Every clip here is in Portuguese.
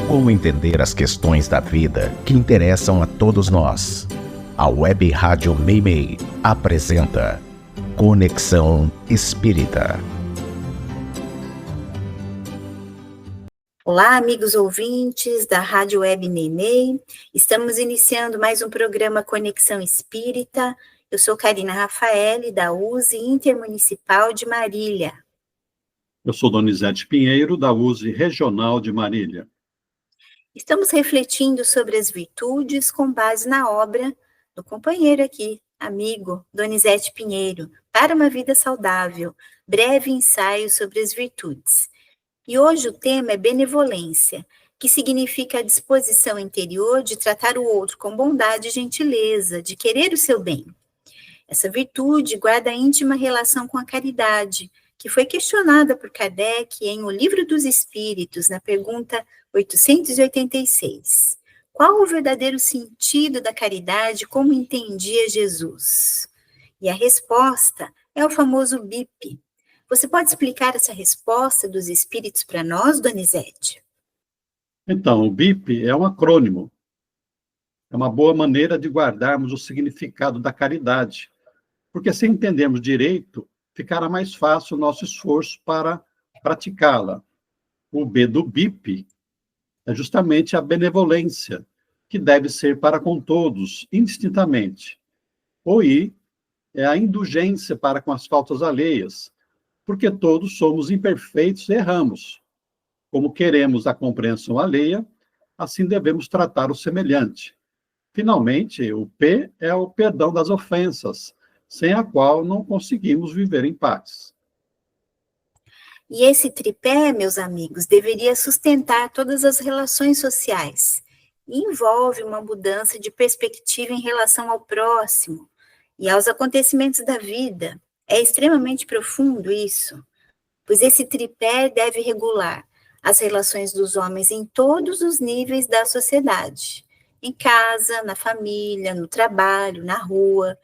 Como entender as questões da vida que interessam a todos nós? A Web Rádio Meimei apresenta Conexão Espírita. Olá, amigos ouvintes da Rádio Web Meimei. Estamos iniciando mais um programa Conexão Espírita. Eu sou Karina Rafaeli, da USE Intermunicipal de Marília. Eu sou Donizete Pinheiro, da USE Regional de Marília. Estamos refletindo sobre as virtudes com base na obra do companheiro aqui, amigo Donizete Pinheiro, Para uma Vida Saudável, breve ensaio sobre as virtudes. E hoje o tema é benevolência, que significa a disposição interior de tratar o outro com bondade e gentileza, de querer o seu bem. Essa virtude guarda íntima relação com a caridade, que foi questionada por Kardec em O Livro dos Espíritos, na pergunta 886. Qual o verdadeiro sentido da caridade, como entendia Jesus? E a resposta é o famoso BIP. Você pode explicar essa resposta dos espíritos para nós, Donizete? Então, o BIP é um acrônimo. É uma boa maneira de guardarmos o significado da caridade, porque se entendermos direito, ficará mais fácil o nosso esforço para praticá-la. O B do BIP é justamente a benevolência, que deve ser para com todos, indistintamente. O I é a indulgência para com as faltas alheias, porque todos somos imperfeitos e erramos. Como queremos a compreensão alheia, assim devemos tratar o semelhante. Finalmente, o P é o perdão das ofensas, sem a qual não conseguimos viver em paz. E esse tripé, meus amigos, deveria sustentar todas as relações sociais. E envolve uma mudança de perspectiva em relação ao próximo e aos acontecimentos da vida. É extremamente profundo isso, pois esse tripé deve regular as relações dos homens em todos os níveis da sociedade. Em casa, na família, no trabalho, na rua.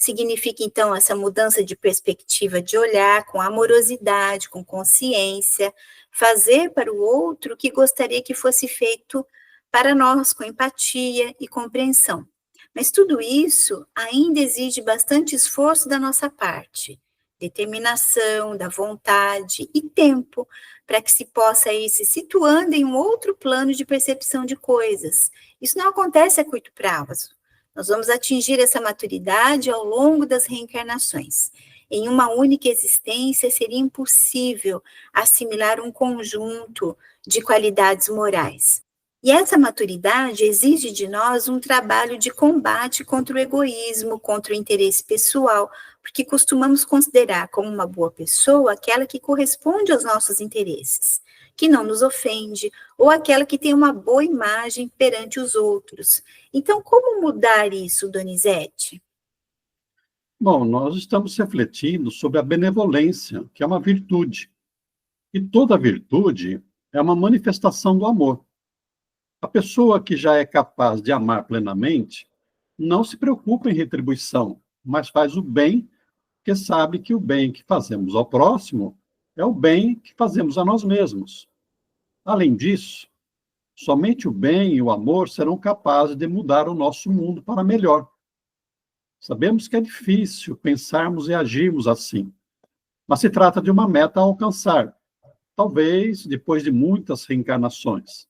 Significa, então, essa mudança de perspectiva de olhar com amorosidade, com consciência, fazer para o outro o que gostaria que fosse feito para nós, com empatia e compreensão. Mas tudo isso ainda exige bastante esforço da nossa parte, determinação, da vontade e tempo, para que se possa ir se situando em um outro plano de percepção de coisas. Isso não acontece a curto prazo. Nós vamos atingir essa maturidade ao longo das reencarnações. Em uma única existência, seria impossível assimilar um conjunto de qualidades morais. E essa maturidade exige de nós um trabalho de combate contra o egoísmo, contra o interesse pessoal, porque costumamos considerar como uma boa pessoa aquela que corresponde aos nossos interesses, que não nos ofende, ou aquela que tem uma boa imagem perante os outros. Então, como mudar isso, Donizete? Bom, nós estamos refletindo sobre a benevolência, que é uma virtude. E toda virtude é uma manifestação do amor. A pessoa que já é capaz de amar plenamente não se preocupa em retribuição, mas faz o bem, porque sabe que o bem que fazemos ao próximo é o bem que fazemos a nós mesmos. Além disso, somente o bem e o amor serão capazes de mudar o nosso mundo para melhor. Sabemos que é difícil pensarmos e agirmos assim, mas se trata de uma meta a alcançar, talvez depois de muitas reencarnações.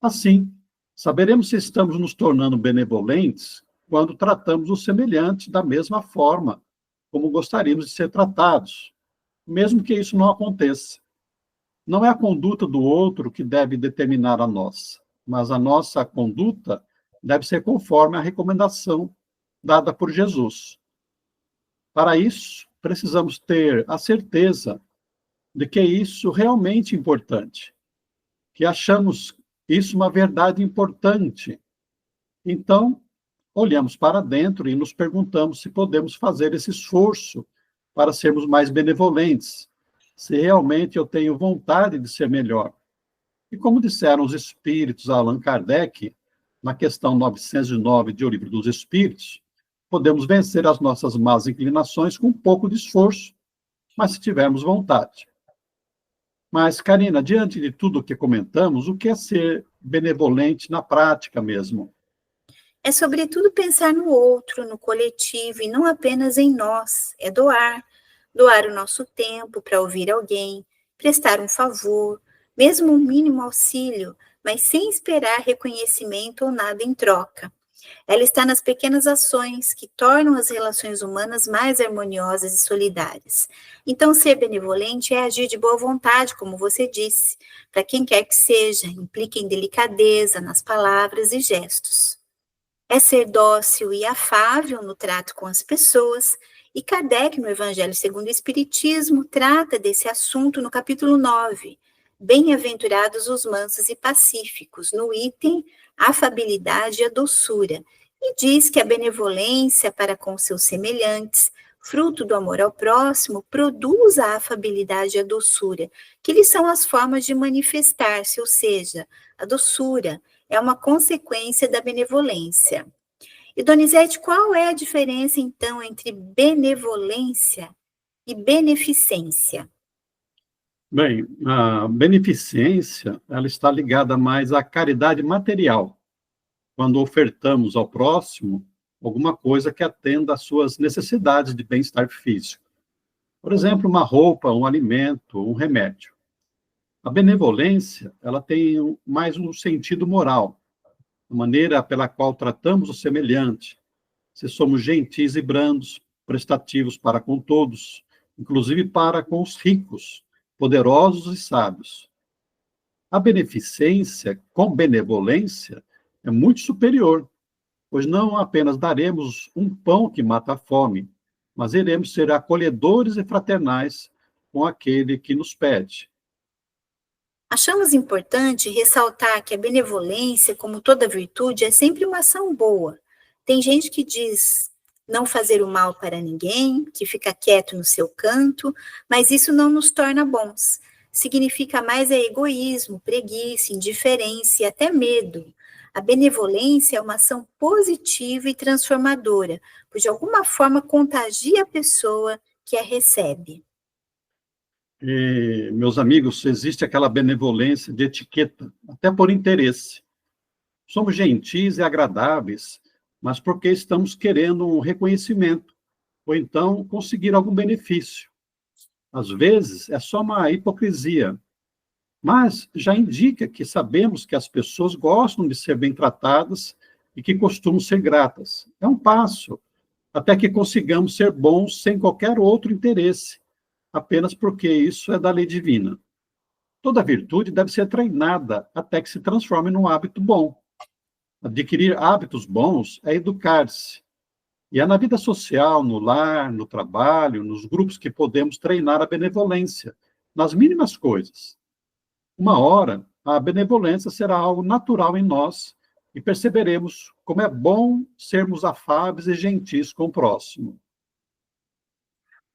Assim, saberemos se estamos nos tornando benevolentes quando tratamos o semelhante da mesma forma como gostaríamos de ser tratados, mesmo que isso não aconteça. Não é a conduta do outro que deve determinar a nossa, mas a nossa conduta deve ser conforme a recomendação dada por Jesus. Para isso, precisamos ter a certeza de que isso realmente é importante, que achamos isso uma verdade importante. Então, olhamos para dentro e nos perguntamos se podemos fazer esse esforço para sermos mais benevolentes, se realmente eu tenho vontade de ser melhor. E como disseram os espíritos a Allan Kardec, na questão 909 de O Livro dos Espíritos, podemos vencer as nossas más inclinações com um pouco de esforço, mas se tivermos vontade. Mas, Karina, diante de tudo o que comentamos, o que é ser benevolente na prática mesmo? É sobretudo pensar no outro, no coletivo e não apenas em nós. É doar. Doar o nosso tempo para ouvir alguém, prestar um favor, mesmo um mínimo auxílio, mas sem esperar reconhecimento ou nada em troca. Ela está nas pequenas ações que tornam as relações humanas mais harmoniosas e solidárias. Então, ser benevolente é agir de boa vontade, como você disse, para quem quer que seja, implica em delicadeza nas palavras e gestos. É ser dócil e afável no trato com as pessoas, e Kardec, no Evangelho segundo o Espiritismo, trata desse assunto no capítulo 9. Bem-aventurados os mansos e pacíficos, no item afabilidade e a doçura, e diz que a benevolência para com seus semelhantes, fruto do amor ao próximo, produz a afabilidade e a doçura, que lhes são as formas de manifestar-se, ou seja, a doçura é uma consequência da benevolência. E, Donizete, qual é a diferença, então, entre benevolência e beneficência? Bem, a beneficência, ela está ligada mais à caridade material, quando ofertamos ao próximo alguma coisa que atenda às suas necessidades de bem-estar físico. Por exemplo, uma roupa, um alimento, um remédio. A benevolência, ela tem mais um sentido moral, a maneira pela qual tratamos o semelhante, se somos gentis e brandos, prestativos para com todos, inclusive para com os ricos, poderosos e sábios. A beneficência com benevolência é muito superior, pois não apenas daremos um pão que mata a fome, mas iremos ser acolhedores e fraternais com aquele que nos pede. Achamos importante ressaltar que a benevolência, como toda virtude, é sempre uma ação boa. Tem gente que diz não fazer o mal para ninguém, que fica quieto no seu canto, mas isso não nos torna bons. Significa mais egoísmo, preguiça, indiferença e até medo. A benevolência é uma ação positiva e transformadora, pois de alguma forma contagia a pessoa que a recebe. E, meus amigos, existe aquela benevolência de etiqueta, até por interesse. Somos gentis e agradáveis, mas porque estamos querendo um reconhecimento, ou então conseguir algum benefício. Às vezes, é só uma hipocrisia, mas já indica que sabemos que as pessoas gostam de ser bem tratadas e que costumam ser gratas. É um passo, até que consigamos ser bons sem qualquer outro interesse, apenas porque isso é da lei divina. Toda virtude deve ser treinada até que se transforme num hábito bom. Adquirir hábitos bons é educar-se. E é na vida social, no lar, no trabalho, nos grupos que podemos treinar a benevolência, nas mínimas coisas. Uma hora, a benevolência será algo natural em nós e perceberemos como é bom sermos afáveis e gentis com o próximo.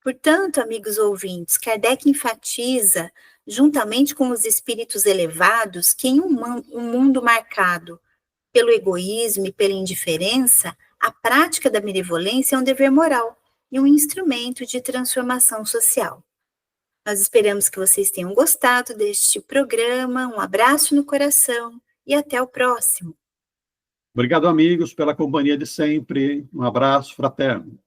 Portanto, amigos ouvintes, Kardec enfatiza, juntamente com os espíritos elevados, que em um mundo marcado pelo egoísmo e pela indiferença, a prática da benevolência é um dever moral e um instrumento de transformação social. Nós esperamos que vocês tenham gostado deste programa. Um abraço no coração e até o próximo. Obrigado, amigos, pela companhia de sempre. Um abraço fraterno.